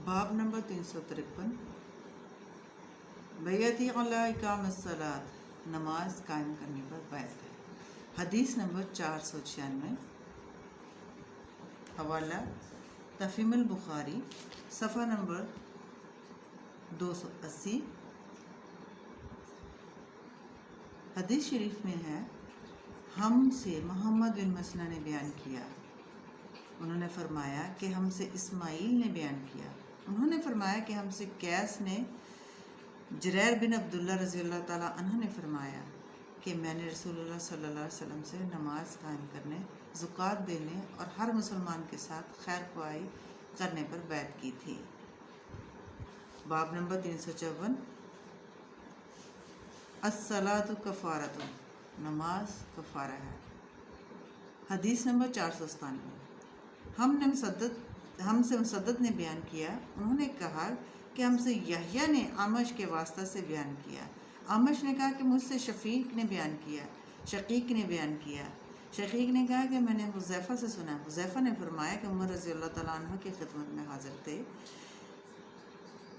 باب نمبر 353 بیعتی علی اقام الصلاۃ، نماز قائم کرنے پر بیعت ہے۔ حدیث نمبر 496، حوالہ تفہیم البخاری، صفحہ نمبر 280۔ حدیث شریف میں ہے، ہم سے محمد بن مسلمہ نے بیان کیا، انہوں نے فرمایا کہ ہم سے اسماعیل نے بیان کیا، انہوں نے فرمایا کہ ہم سے قیس نے، جریر بن عبداللہ رضی اللہ تعالیٰ عنہ نے فرمایا کہ میں نے رسول اللہ صلی اللہ علیہ وسلم سے نماز قائم کرنے، زکوٰۃ دینے اور ہر مسلمان کے ساتھ خیر خواہی کرنے پر بیعت کی تھی۔ باب نمبر 354، الصلاۃ کفارۃ، نماز کفارہ ہے۔ حدیث نمبر 497، ہم سے مسدد نے بیان کیا، انہوں نے کہا کہ ہم سے یحییٰ نے اعمش کے واسطہ سے بیان کیا، اعمش نے کہا کہ مجھ سے شقیق نے بیان کیا، شقیق نے بیان کیا، شقیق نے کہا کہ میں نے حذیفہ سے سنا، حذیفہ نے فرمایا کہ عمر رضی اللہ تعالیٰ عنہ کی خدمت میں حاضر تھے۔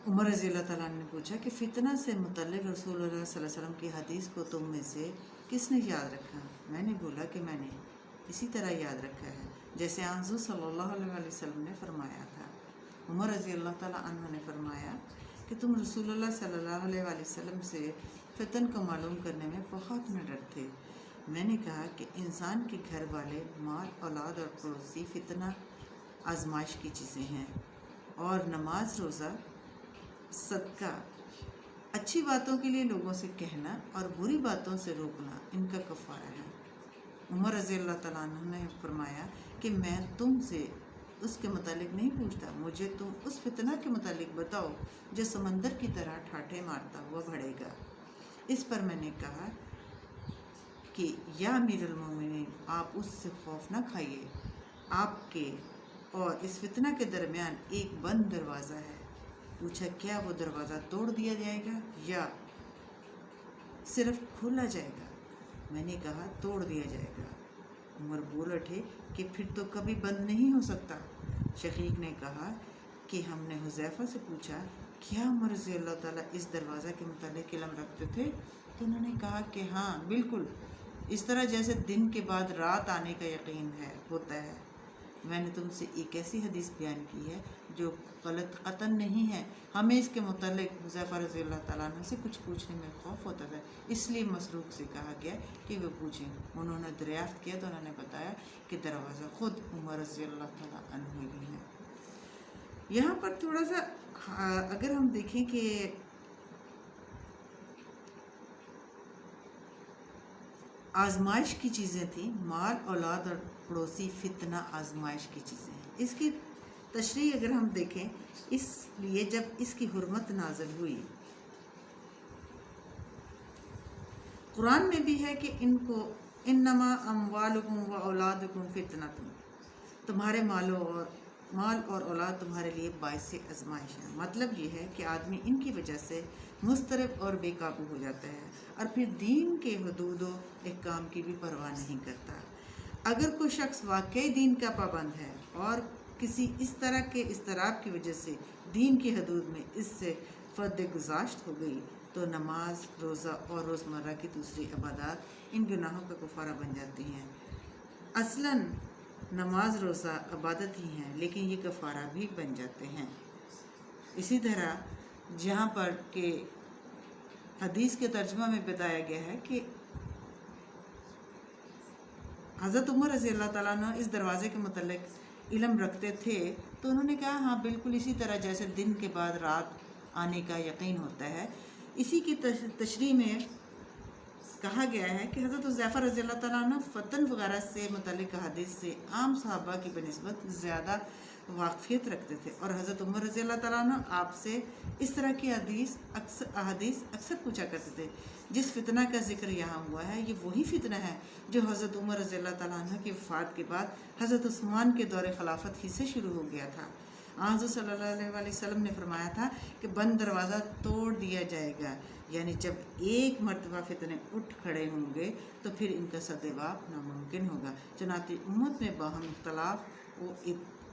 عمر رضی اللہ تعالیٰ عنہ نے پوچھا کہ فتنہ سے متعلق رسول اللہ صلی اللہ علیہ وسلم کی حدیث کو تم میں سے کس نے یاد رکھا؟ میں نے بولا کہ میں نے اسی طرح یاد رکھا ہے جیسے حضور صلی اللہ علیہ وسلم نے فرمایا تھا۔ عمر رضی اللہ تعالیٰ عنہ نے فرمایا کہ تم رسول اللہ صلی اللہ علیہ وسلم سے فتن کو معلوم کرنے میں بہت نڈر تھے۔ میں نے کہا کہ انسان کے گھر والے، مال، اولاد اور پڑوسی فتنہ آزمائش کی چیزیں ہیں، اور نماز، روزہ، صدقہ، اچھی باتوں کے لیے لوگوں سے کہنا اور بری باتوں سے روکنا ان کا کفارہ ہے۔ عمر رضی اللہ تعالیٰ عنہ نے فرمایا کہ میں تم سے اس کے متعلق نہیں پوچھتا، مجھے تم اس فتنہ کے متعلق بتاؤ جو سمندر کی طرح ٹھاٹھے مارتا ہوا بڑھے گا۔ اس پر میں نے کہا کہ یا امیر المومنین، آپ اس سے خوف نہ کھائیے، آپ کے اور اس فتنہ کے درمیان ایک بند دروازہ ہے۔ پوچھا کیا وہ دروازہ توڑ دیا جائے گا یا صرف کھولا جائے گا؟ میں نے کہا توڑ دیا جائے گا۔ عمر بول اٹھے کہ پھر تو کبھی بند نہیں ہو سکتا۔ شقیق نے کہا کہ ہم نے حذیفہ سے پوچھا کیا عمر رضی اللہ تعالیٰ اس دروازہ کے متعلق علم رکھتے تھے؟ تو انہوں نے کہا کہ ہاں بالکل، اس طرح جیسے دن کے بعد رات آنے کا یقین ہوتا ہے۔ میں نے تم سے ایک ایسی حدیث بیان کی ہے جو غلط قطعاً نہیں ہے۔ ہمیں اس کے متعلق حذیفہ رضی اللہ تعالیٰ عنہ سے کچھ پوچھنے میں خوف ہوتا تھا، اس لیے مسروق سے کہا گیا کہ وہ پوچھیں۔ انہوں نے دریافت کیا تو انہوں نے بتایا کہ دروازہ خود عمر رضی اللہ تعالیٰ عنہ ہی ہے۔ یہاں پر تھوڑا سا اگر ہم دیکھیں کہ آزمائش کی چیزیں تھیں، مال، اولاد اور پڑوسی فتنہ آزمائش کی چیزیں ہیں۔ اس کی تشریح اگر ہم دیکھیں، اس لیے جب اس کی حرمت نازل ہوئی، قرآن میں بھی ہے کہ ان کو انما اموالکم و اولادکم فتنۃ، تمہارے مال اور اولاد تمہارے لیے باعث آزمائش ہے۔ مطلب یہ ہے کہ آدمی ان کی وجہ سے مضطرب اور بے قابو ہو جاتا ہے اور پھر دین کے حدود و احکام کی بھی پرواہ نہیں کرتا۔ اگر کوئی شخص واقعی دین کا پابند ہے اور کسی اس طرح کے اضطراب کی وجہ سے دین کی حدود میں اس سے فرد گزاشت ہو گئی تو نماز، روزہ اور روزمرہ کی دوسری عبادات ان گناہوں کا کفارہ بن جاتی ہیں۔ اصلاً نماز، روزہ عبادت ہی ہیں، لیکن یہ کفارہ بھی بن جاتے ہیں۔ اسی طرح جہاں پر کہ حدیث کے ترجمہ میں بتایا گیا ہے کہ حضرت عمر رضی اللہ تعالیٰ عنہ اس دروازے کے متعلق علم رکھتے تھے، تو انہوں نے کہا ہاں بالکل اسی طرح جیسے دن کے بعد رات آنے کا یقین ہوتا ہے۔ اسی کی تشریح میں کہا گیا ہے کہ حضرت حذیفہ رضی اللہ تعالیٰ عنہ فتن وغیرہ سے متعلق حدیث سے عام صحابہ کی بنسبت زیادہ واقفیت رکھتے تھے، اور حضرت عمر رضی اللہ تعالیٰ عنہ آپ سے اس طرح کی احادیث اکثر پوچھا کرتے تھے۔ جس فتنہ کا ذکر یہاں ہوا ہے یہ وہی فتنہ ہے جو حضرت عمر رضی اللہ تعالیٰ عنہ کی وفات کے بعد حضرت عثمان کے دور خلافت ہی سے شروع ہو گیا تھا۔ حضور صلی اللہ علیہ وسلم نے فرمایا تھا کہ بند دروازہ توڑ دیا جائے گا، یعنی جب ایک مرتبہ فتنے اٹھ کھڑے ہوں گے تو پھر ان کا سدباب ناممکن ہوگا۔ چنانچہ امت میں باہم اختلاف و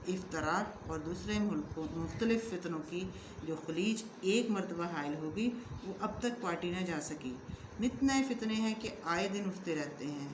افتراق اور دوسرے ملکوں مختلف فتنوں کی جو خلیج ایک مرتبہ حائل ہوگی وہ اب تک پاٹی نہ جا سکی۔ نت نئے فتنے ہیں کہ آئے دن اٹھتے رہتے ہیں۔